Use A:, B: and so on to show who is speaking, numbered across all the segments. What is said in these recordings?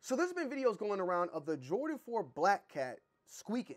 A: So there's been videos going around of the Jordan 4 Black Cat squeaking.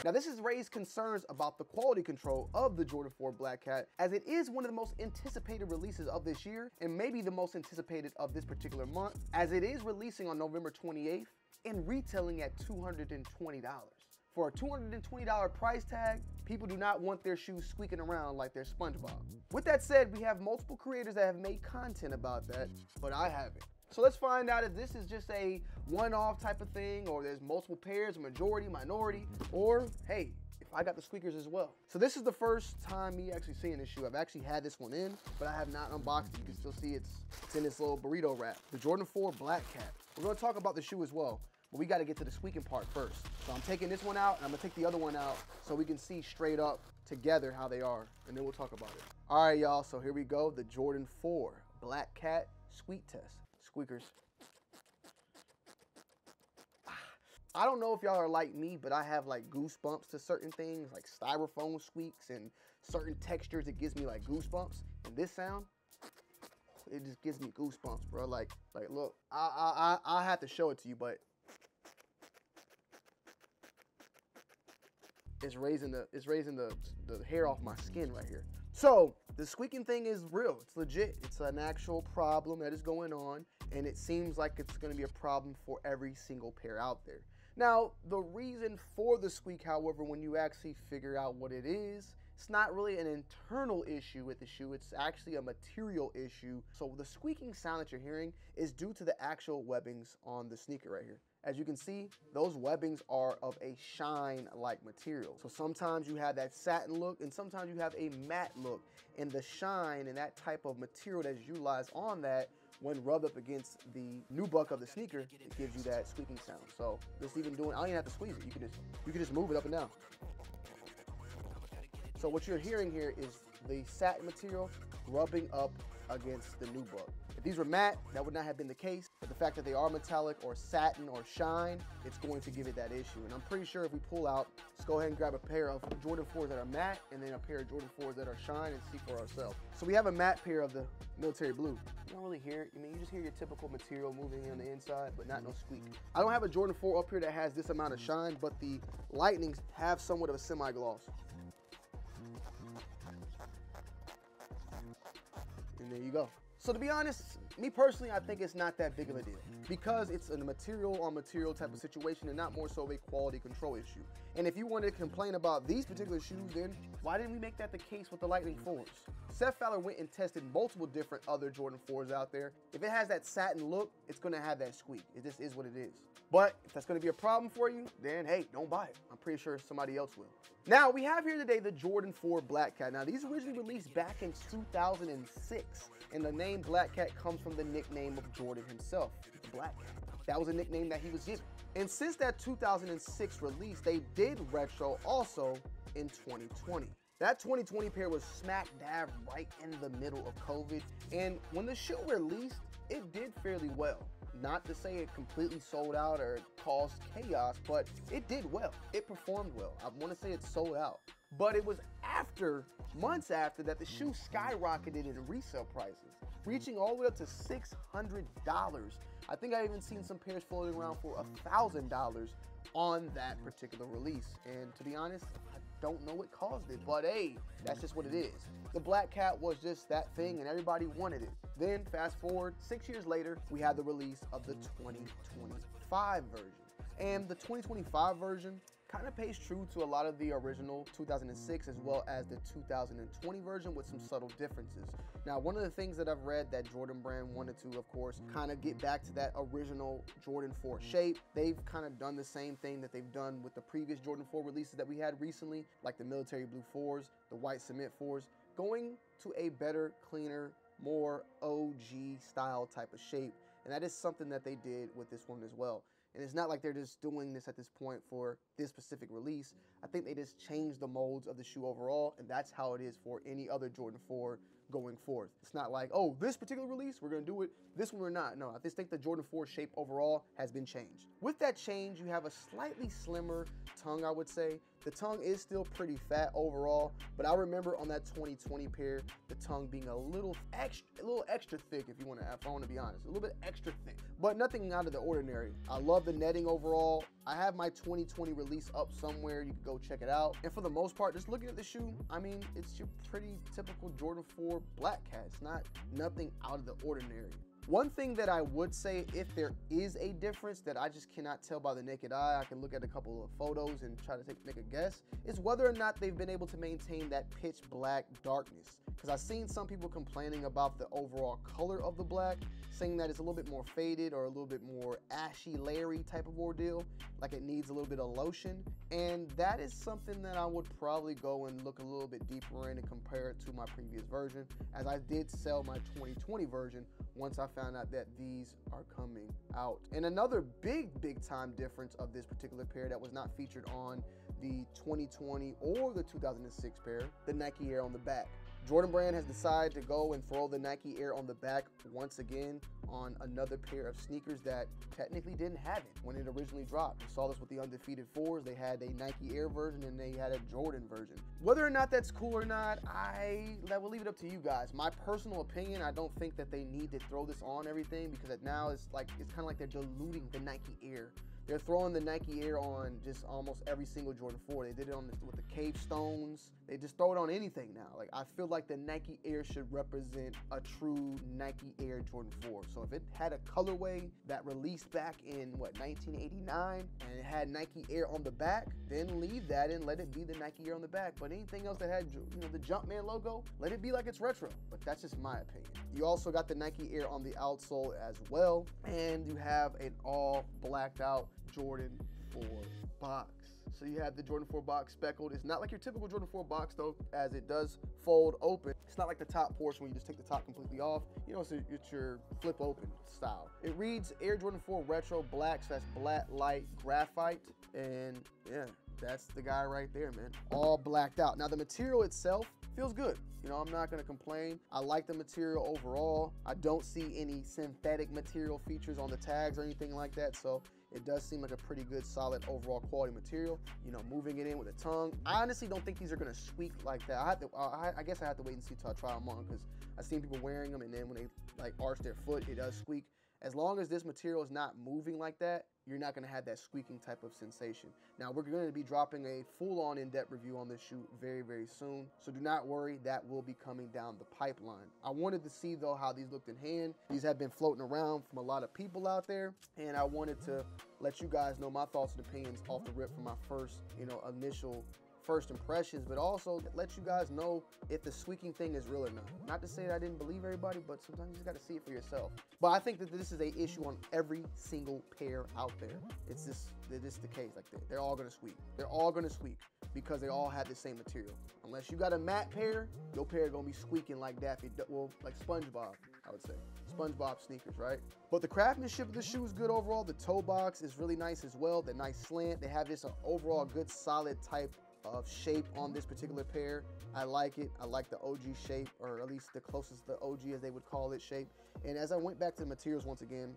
A: Now this has raised concerns about the quality control of the Jordan 4 Black Cat, as it is one of the most anticipated releases of this year, and maybe the most anticipated of this particular month, as it is releasing on November 28th and retailing at $220. For a $220 price tag, people do not want their shoes squeaking around like they're SpongeBob. With that said, we have multiple creators that have made content about that, but I haven't. So let's find out if this is just a one-off type of thing, or there's multiple pairs, majority, minority, or hey, if I got the squeakers as well. So this is the first time me actually seeing this shoe. I've actually had this one in, but I have not unboxed it. You can still see it's in this little burrito wrap. The Jordan 4 Black Cat. We're gonna talk about the shoe as well, but we gotta get to the squeaking part first. So I'm taking this one out, and I'm gonna take the other one out so we can see straight up together how they are, and then we'll talk about it. All right, y'all, so here we go. The Jordan 4 Black Cat squeak test. Squeakers. I don't know if y'all are like me, but I have like goosebumps to certain things, like styrofoam squeaks and certain textures. It gives me like goosebumps. And this sound, it just gives me goosebumps, bro. Like look, I have to show it to you, but it's raising the hair off my skin right here. So the squeaking thing is real. It's legit. It's an actual problem that is going on, and it seems like it's going to be a problem for every single pair out there. Now, the reason for the squeak, however, when you actually figure out what it is, it's not really an internal issue with the shoe. It's actually a material issue. So the squeaking sound that you're hearing is due to the actual webbings on the sneaker right here. As you can see, those webbings are of a shine-like material. So sometimes you have that satin look, and sometimes you have a matte look. And the shine and that type of material that is utilized on that, when rubbed up against the nubuck of the sneaker, it gives you that squeaking sound. So this even doing, I don't even have to squeeze it. You can just move it up and down. So what you're hearing here is the satin material rubbing up against the nubuck. If these were matte, that would not have been the case, but the fact that they are metallic or satin or shine, it's going to give it that issue. And I'm pretty sure if we pull out, let's go ahead and grab a pair of Jordan 4s that are matte and then a pair of Jordan 4s that are shine and see for ourselves. So we have a matte pair of the military blue. You don't really hear it. I mean, you just hear your typical material moving on the inside, but not no squeak. I don't have a Jordan 4 up here that has this amount of shine, but the Lightnings have somewhat of a semi-gloss. And there you go. So to be honest, me personally, I think it's not that big of a deal because it's a material on material type of situation and not more so a quality control issue. And if you want to complain about these particular shoes, then why didn't we make that the case with the Lightning 4s? Seth Fowler went and tested multiple different other Jordan 4s out there. If it has that satin look, it's going to have that squeak. It just is what it is. But if that's going to be a problem for you, then hey, don't buy it. I'm pretty sure somebody else will. Now, we have here today the Jordan 4 Black Cat. Now, these originally released back in 2006, and the name Black Cat comes from the nickname of Jordan himself, the Black Cat. That was a nickname that he was given. And since that 2006 release, they did retro also in 2020. That 2020 pair was smack dab right in the middle of COVID, and when the shoe released, it did fairly well. Not to say it completely sold out or caused chaos, but it did well. It performed well. I want to say it sold out. But it was months after that the shoe skyrocketed in resale prices, reaching all the way up to $600. I think I even seen some pairs floating around for $1,000 on that particular release. And to be honest, I don't know what caused it, but hey, that's just what it is. The Black Cat was just that thing and everybody wanted it. Then fast forward 6 years later, we had the release of the 2025 version. And the 2025 version kind of pays true to a lot of the original 2006 as well as the 2020 version with some subtle differences. Now, one of the things that I've read that Jordan brand wanted to, of course, kind of get back to that original Jordan 4 shape. They've kind of done the same thing that they've done with the previous Jordan 4 releases that we had recently, like the military blue 4s, the white cement 4s, going to a better, cleaner, more OG style type of shape. And that is something that they did with this one as well. And it's not like they're just doing this at this point for this specific release. I think they just changed the molds of the shoe overall, and that's how it is for any other Jordan 4 going forth. It's not like, oh, this particular release, we're gonna do it, this one we're not. No, I just think the Jordan 4 shape overall has been changed. With that change, you have a slightly slimmer tongue, I would say. The tongue is still pretty fat overall, but I remember on that 2020 pair, the tongue being a little extra thick, if I want to be honest, a little bit extra thick, but nothing out of the ordinary. I love the netting overall. I have my 2020 release up somewhere. You can go check it out. And for the most part, just looking at the shoe, I mean, it's your pretty typical Jordan 4 black cat. It's nothing out of the ordinary. One thing that I would say, if there is a difference that I just cannot tell by the naked eye, I can look at a couple of photos and try to make a guess, is whether or not they've been able to maintain that pitch black darkness. Because I've seen some people complaining about the overall color of the black, saying that it's a little bit more faded or a little bit more ashy, leery type of ordeal, like it needs a little bit of lotion. And that is something that I would probably go and look a little bit deeper in and compare it to my previous version, as I did sell my 2020 version once I found out that these are coming out. And another big time difference of this particular pair that was not featured on the 2020 or the 2006 pair, the Nike Air on the back. Jordan Brand has decided to go and throw the Nike Air on the back once again on another pair of sneakers that technically didn't have it when it originally dropped. We saw this with the Undefeated 4s. They had a Nike Air version and they had a Jordan version. Whether or not that's cool or not, I will leave it up to you guys. My personal opinion, I don't think that they need to throw this on everything, because now it's kind of like they're diluting the Nike Air. They're throwing the Nike Air on just almost every single Jordan 4. They did it with the Cave Stones. They just throw it on anything now. Like, I feel like the Nike Air should represent a true Nike Air Jordan 4. So if it had a colorway that released back in, 1989, and it had Nike Air on the back, then leave that and let it be the Nike Air on the back. But anything else that had, the Jumpman logo, let it be like it's retro. But that's just my opinion. You also got the Nike Air on the outsole as well. And you have an all blacked out Jordan 4 box. So you have the Jordan 4 box speckled. It's not like your typical Jordan 4 box though, as it does fold open. It's not like the top portion where you just take the top completely off. It's your flip open style. It reads Air Jordan 4 Retro Black / Black Light Graphite. And yeah, that's the guy right there, man. All blacked out. Now the material itself feels good. I'm not gonna complain. I like the material overall. I don't see any synthetic material features on the tags or anything like that. So it does seem like a pretty good, solid overall quality material. Moving it in with a tongue. I honestly don't think these are gonna squeak like that. I guess I have to wait and see till I try them on, because I've seen people wearing them and then when they arch their foot, it does squeak. As long as this material is not moving like that, you're not gonna have that squeaking type of sensation. Now, we're gonna be dropping a full-on in-depth review on this shoe very, very soon. So do not worry, that will be coming down the pipeline. I wanted to see though how these looked in hand. These have been floating around from a lot of people out there, and I wanted to let you guys know my thoughts and opinions off the rip from my first, initial first impressions, but also let you guys know if the squeaking thing is real or not. Not to say that I didn't believe everybody, but sometimes you just gotta see it for yourself. But I think that this is an issue on every single pair out there. It's just the case. Like they're all gonna squeak. They're all gonna squeak because they all have the same material. Unless you got a matte pair, your pair gonna be squeaking like Daffy, like SpongeBob, I would say. SpongeBob sneakers, right? But the craftsmanship of the shoe is good overall. The toe box is really nice as well. The nice slant. They have this overall good solid type of shape on this particular pair. I like it. I like the OG shape, or at least the closest to the OG as they would call it shape. And as I went back to the materials once again,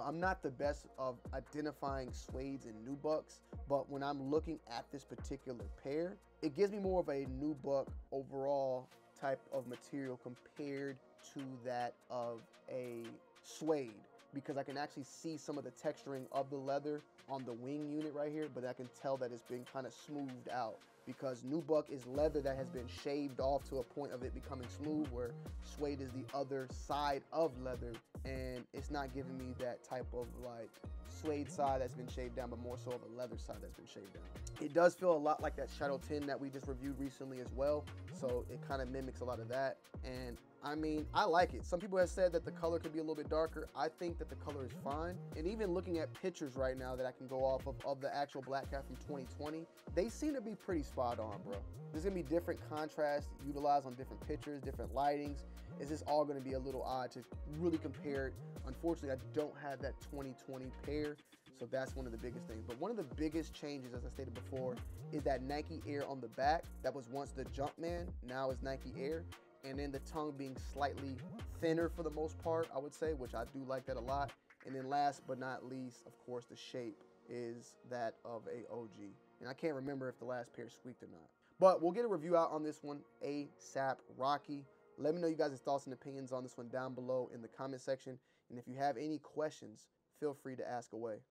A: I'm not the best of identifying suedes and nubucks, but when I'm looking at this particular pair, it gives me more of a nubuck overall type of material compared to that of a suede, because I can actually see some of the texturing of the leather on the wing unit right here, but I can tell that it's been kind of smoothed out, because nubuck is leather that has been shaved off to a point of it becoming smooth, where suede is the other side of leather, and it's not giving me that type of like suede side that's been shaved down, but more so of a leather side that's been shaved down. It does feel a lot like that Shadow 10 that we just reviewed recently as well, so it kind of mimics a lot of that. And I mean, I like it. Some people have said that the color could be a little bit darker. I think that the color is fine. And even looking at pictures right now that I can go off of the actual Black Cat from 2020, they seem to be pretty spot on, bro. There's gonna be different contrasts utilized on different pictures, different lightings. It's just all gonna be a little odd to really compare it. Unfortunately, I don't have that 2020 pair, so that's one of the biggest things. But one of the biggest changes, as I stated before, is that Nike Air on the back that was once the Jumpman, now is Nike Air. And then the tongue being slightly thinner for the most part, I would say, which I do like that a lot. And then last but not least, of course, the shape is that of a OG. And I can't remember if the last pair squeaked or not. But we'll get a review out on this one ASAP Rocky. Let me know you guys' thoughts and opinions on this one down below in the comment section. And if you have any questions, feel free to ask away.